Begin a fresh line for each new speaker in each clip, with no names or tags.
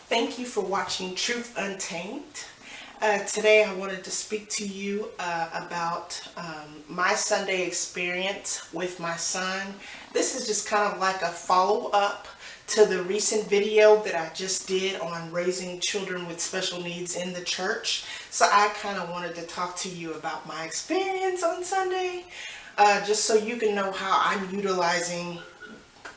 Thank you for watching Truth Untamed. Today I wanted to speak to you about my Sunday experience with my son. This is just kind of like a follow-up to the recent video that I just did on raising children with special needs in the church. So I kind of wanted to talk to you about my experience on Sunday, just so you can know how I'm utilizing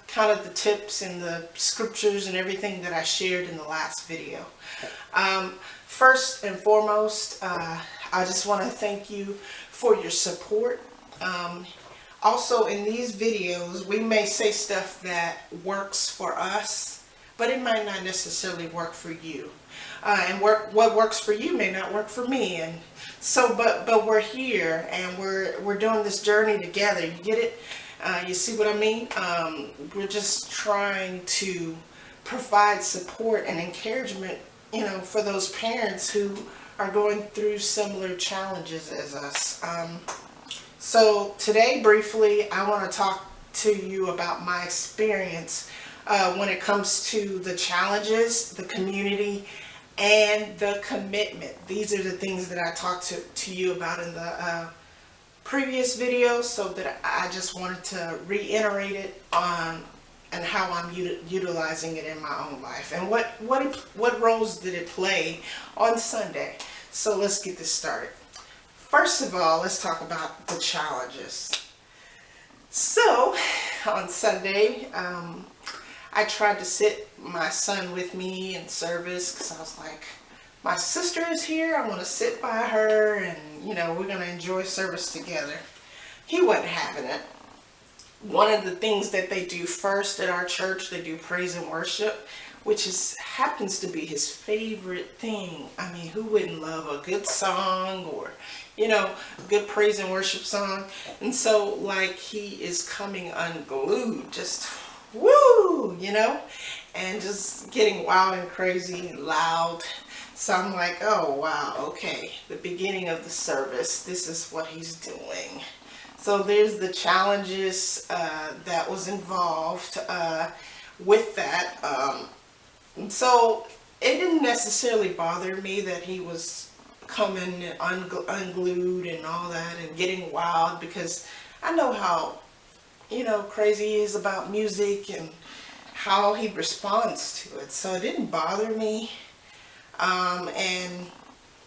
kind of the tips and the scriptures and everything that I shared in the last video. First and foremost, I just want to thank you for your support. Also, in these videos, we may say stuff that works for us, but it might not necessarily work for you. And what works for you may not work for me. And so, but we're here and we're doing this journey together. You get it? You see what I mean? We're just trying to provide support and encouragement, for those parents who are going through similar challenges as us. So today, briefly, I want to talk to you about my experience when it comes to the challenges, the community, and the commitment. These are the things that I talked to you about in the previous video, so that I just wanted to reiterate it on and how I'm utilizing it in my own life, and what roles did it play on Sunday. So let's get this started. First of all, let's talk about the challenges. So on Sunday, I tried to sit my son with me in service because I was like, my sister is here, I want to sit by her and we're going to enjoy service together. He wasn't having it. One of the things that they do first at our church, they do praise and worship, which happens to be his favorite thing. I mean, who wouldn't love a good song or, a good praise and worship song? And so, like, he is coming unglued, just woo, and just getting wild and crazy and loud. So I'm like, oh wow, okay, the beginning of the service, this is what he's doing. So there's the challenges that was involved with that. And so it didn't necessarily bother me that he was coming unglued and all that and getting wild, because I know how, crazy he is about music and how he responds to it. So it didn't bother me. And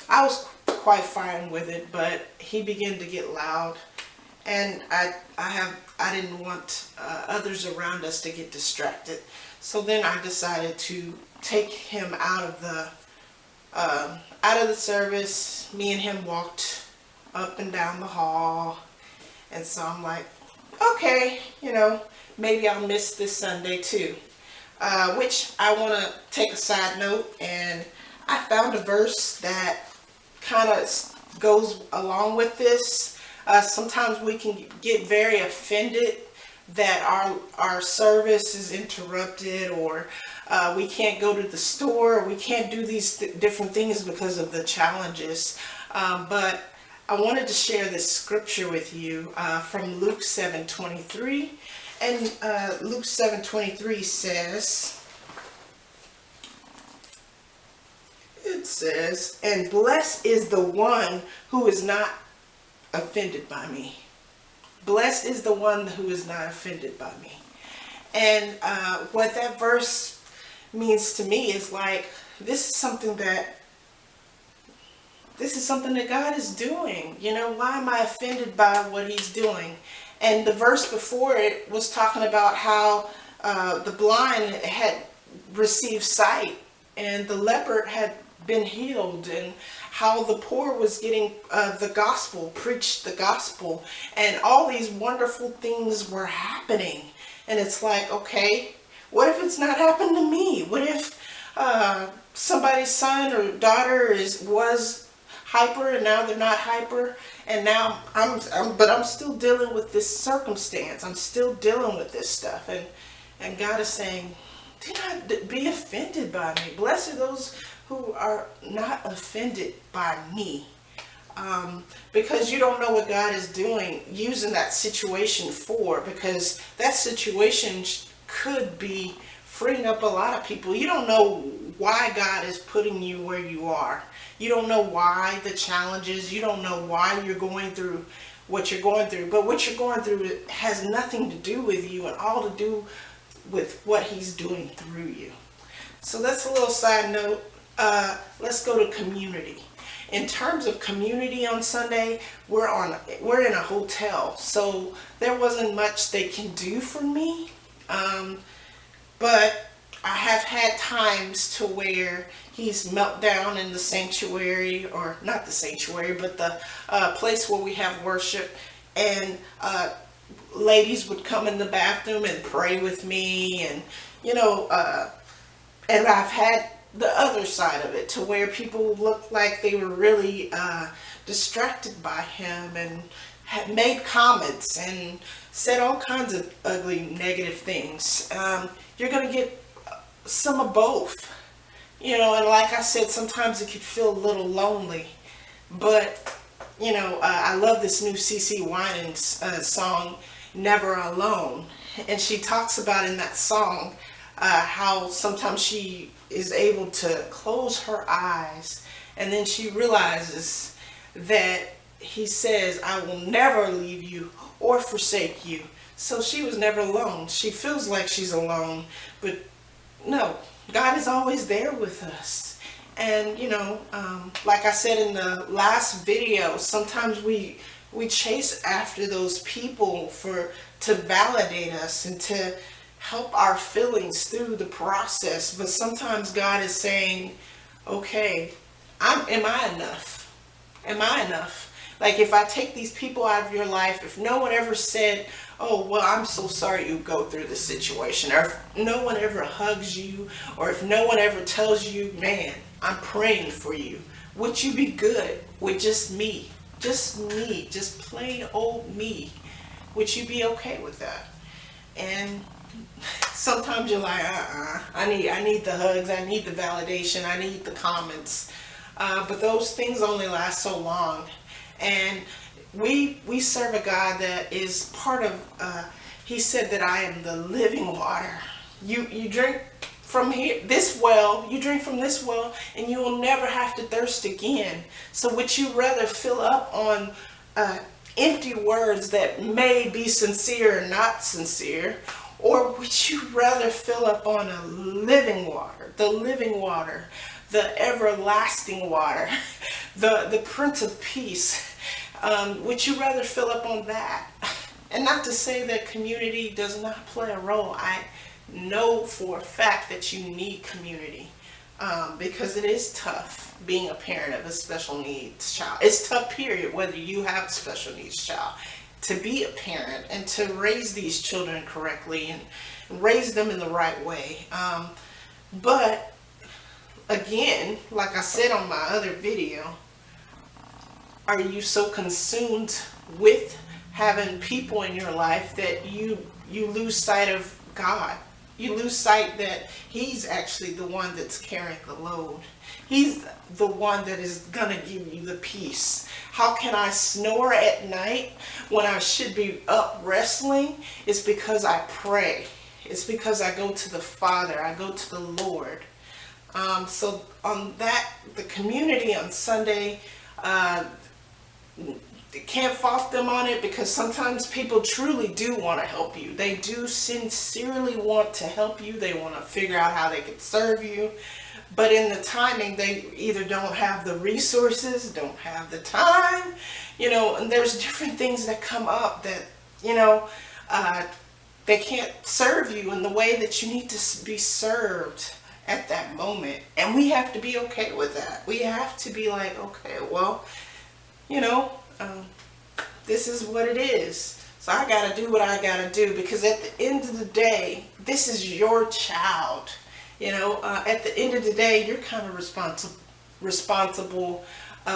I was quite fine with it, but he began to get loud, and I didn't want others around us to get distracted. So then I decided to take him out of the service. Me and him walked up and down the hall, and so I'm like, okay, maybe I'll miss this Sunday too. Which I want to take a side note, and I found a verse that kind of goes along with this. Sometimes we can get very offended that our service is interrupted, or we can't go to the store, or we can't do these different things because of the challenges. But I wanted to share this scripture with you from Luke 7:23. And Luke 7:23 says, it says, and blessed is the one who is not offended by me. Blessed is the one who is not offended by me. And what that verse means to me is like, this is something that God is doing. Why am I offended by what he's doing? And the verse before it was talking about how the blind had received sight, and the leper had been healed, and how the poor was getting the gospel, preached the gospel, and all these wonderful things were happening. And it's like, okay, what if it's not happened to me? What if somebody's son or daughter was hyper and now they're not hyper, and now I'm still dealing with this circumstance. I'm still dealing with this stuff, and God is saying, do not be offended by me. Blessed are those who are not offended by me. Because you don't know what God is doing, using that situation for, because that situation could be freeing up a lot of people. You don't know why God is putting you where you are. You don't know why the challenges. You don't know why you're going through what you're going through. But what you're going through has nothing to do with you and all to do with what He's doing through you. So that's a little side note. Let's go to community. In terms of community on Sunday, we're in a hotel, so there wasn't much they can do for me. But I have had times to where He's melt down in the sanctuary, or not the sanctuary, but the place where we have worship, and ladies would come in the bathroom and pray with me, and and I've had the other side of it to where people looked like they were really distracted by Him and had made comments and said all kinds of ugly, negative things. You're going to get some of both. And like I said, sometimes it could feel a little lonely. But, I love this new CeCe Winans song, Never Alone. And she talks about in that song how sometimes she is able to close her eyes and then she realizes that He says, I will never leave you or forsake you. So she was never alone. She feels like she's alone, but no, God is always there with us. And like I said in the last video, sometimes we chase after those people to validate us and to help our feelings through the process. But sometimes God is saying, okay, am I enough? Am I enough? Like, if I take these people out of your life, if no one ever said, oh, well, I'm so sorry you go through this situation, or if no one ever hugs you, or if no one ever tells you, man, I'm praying for you, would you be good with just me, just plain old me? Would you be okay with that? And sometimes you're like, I need the hugs, I need the validation, I need the comments. But those things only last so long. And we serve a God that is part of, He said that I am the living water. You drink from this well, you drink from this well, and you will never have to thirst again. So would you rather fill up on empty words that may be sincere or not sincere? Or would you rather fill up on a living water, the everlasting water, the Prince of Peace? Would you rather fill up on that? And not to say that community does not play a role. I know for a fact that you need community because it is tough being a parent of a special needs child. It's tough, period, whether you have a special needs child. To be a parent and to raise these children correctly and raise them in the right way. But again, like I said on my other video, are you so consumed with having people in your life that you lose sight of God? You lose sight that He's actually the one that's carrying the load. He's the one that is gonna give you the peace. How can I snore at night when I should be up wrestling? It's because I pray. It's because I go to the Father. I go to the Lord. So on that, the community on Sunday, can't fault them on it, because sometimes people truly do want to help you. They do sincerely want to help you. They want to figure out how they can serve you. But in the timing, they either don't have the resources, don't have the time, and there's different things that come up that, they can't serve you in the way that you need to be served at that moment. And we have to be okay with that. We have to be like, okay, well, this is what it is. So I got to do what I got to do, because at the end of the day, this is your child. At the end of the day, you're kind of responsible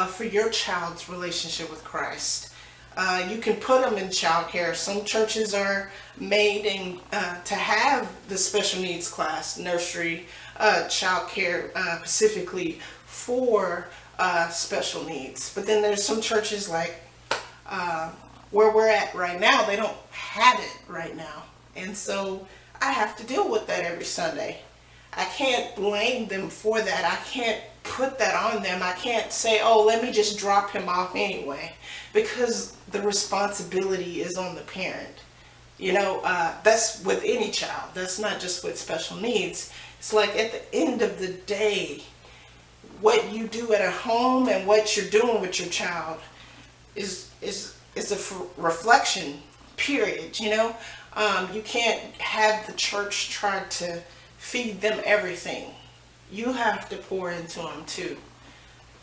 for your child's relationship with Christ. You can put them in childcare. Some churches are made to have the special needs class, nursery, childcare, specifically for special needs. But then there's some churches like where we're at right now, they don't have it right now. And so I have to deal with that every Sunday. I can't blame them for that. I can't put that on them. I can't say, oh, let me just drop him off anyway, because the responsibility is on the parent. That's with any child. That's not just with special needs. It's like at the end of the day, what you do at a home and what you're doing with your child is a reflection, period. You can't have the church try to feed them everything. You have to pour into them too.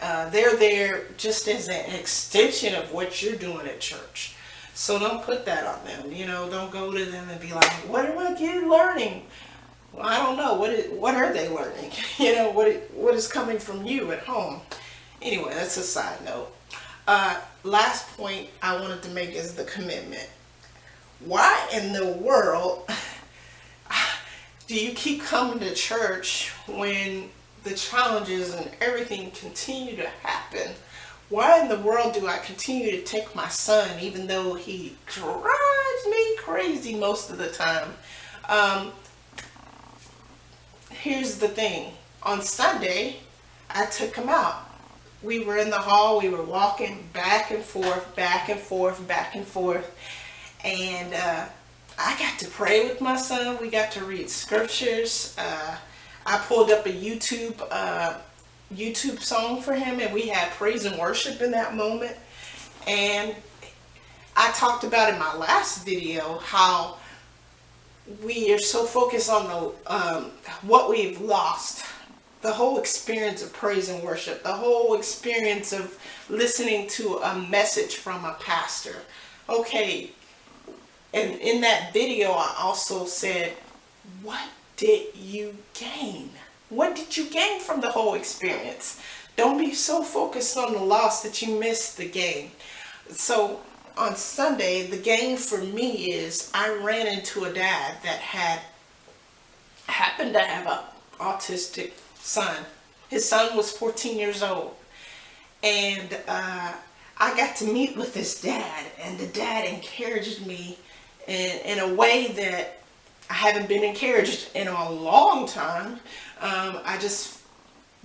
They're there just as an extension of what you're doing at church. So don't put that on them. Don't go to them and be like, what are my kids learning? Well, I don't know. What are they learning? What is coming from you at home? Anyway, that's a side note. Last point I wanted to make is the commitment. Why in the world do you keep coming to church when the challenges and everything continue to happen? Why in the world do I continue to take my son, even though he drives me crazy most of the time? Here's the thing. On Sunday, I took him out. We were in the hall. We were walking back and forth, back and forth, back and forth. And I got to pray with my son. We got to read scriptures. I pulled up a YouTube song for him, and we had praise and worship in that moment. And I talked about in my last video how we are so focused on the what we've lost. The whole experience of praise and worship, the whole experience of listening to a message from a pastor. Okay, and in that video I also said, what did you gain? What did you gain from the whole experience? Don't be so focused on the loss that you miss the gain. So on Sunday, the gain for me is I ran into a dad that happened to have an autistic son. His son was 14 years old. And I got to meet with this dad, and the dad encouraged me in a way that I haven't been encouraged in a long time. I just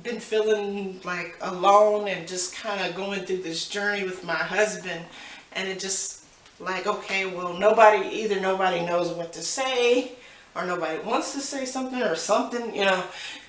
been feeling like alone and just kind of going through this journey with my husband, and it just like, okay, well, either nobody knows what to say, or nobody wants to say something or something,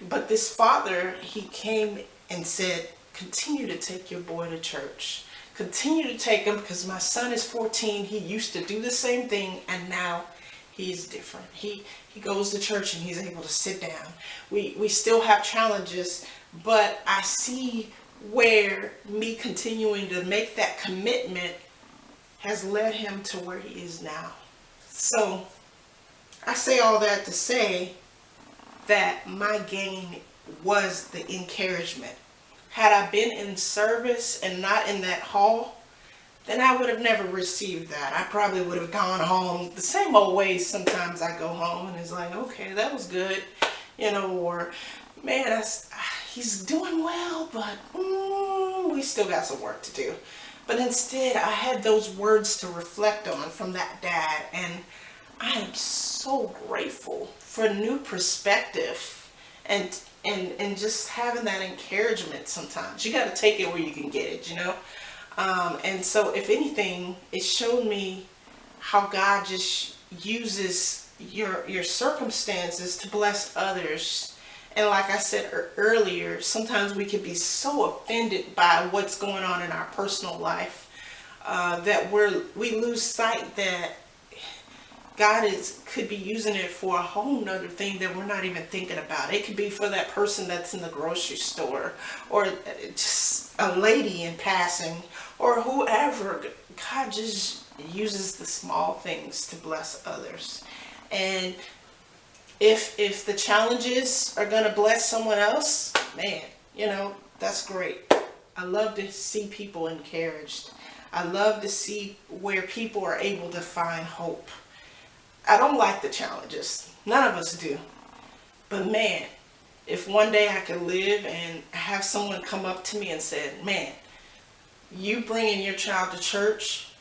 but this father, he came and said, continue to take your boy to church. Continue to take him, because my son is 14. He used to do the same thing, and now he's different. He goes to church and he's able to sit down. We still have challenges, but I see where me continuing to make that commitment has led him to where he is now. So I say all that to say that my gain was the encouragement. Had I been in service and not in that hall, then I would have never received that. I probably would have gone home the same old way. Sometimes I go home and it's like, okay, that was good, or man, he's doing well, but we still got some work to do. But instead, I had those words to reflect on from that dad, and I am so grateful for a new perspective and just having that encouragement. Sometimes you got to take it where you can get it, and so if anything, it showed me how God just uses your circumstances to bless others. And like I said earlier, sometimes we can be so offended by what's going on in our personal life that we lose sight that God could be using it for a whole nother thing that we're not even thinking about. It could be for that person that's in the grocery store, or just a lady in passing, or whoever. God just uses the small things to bless others. And if the challenges are going to bless someone else, man, that's great. I love to see people encouraged. I love to see where people are able to find hope. I don't like the challenges. None of us do. But man, if one day I could live and have someone come up to me and said, man, you bringing your child to church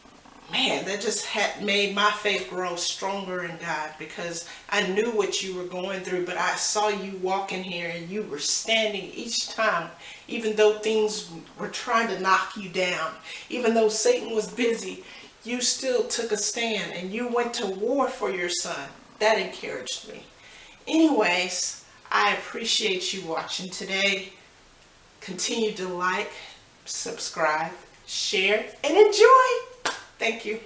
man, that just had made my faith grow stronger in God, because I knew what you were going through, but I saw you walking here and you were standing each time, even though things were trying to knock you down, even though Satan was busy, you still took a stand and you went to war for your son. That encouraged me. Anyways, I appreciate you watching today. Continue to like, subscribe, share, and enjoy. Thank you.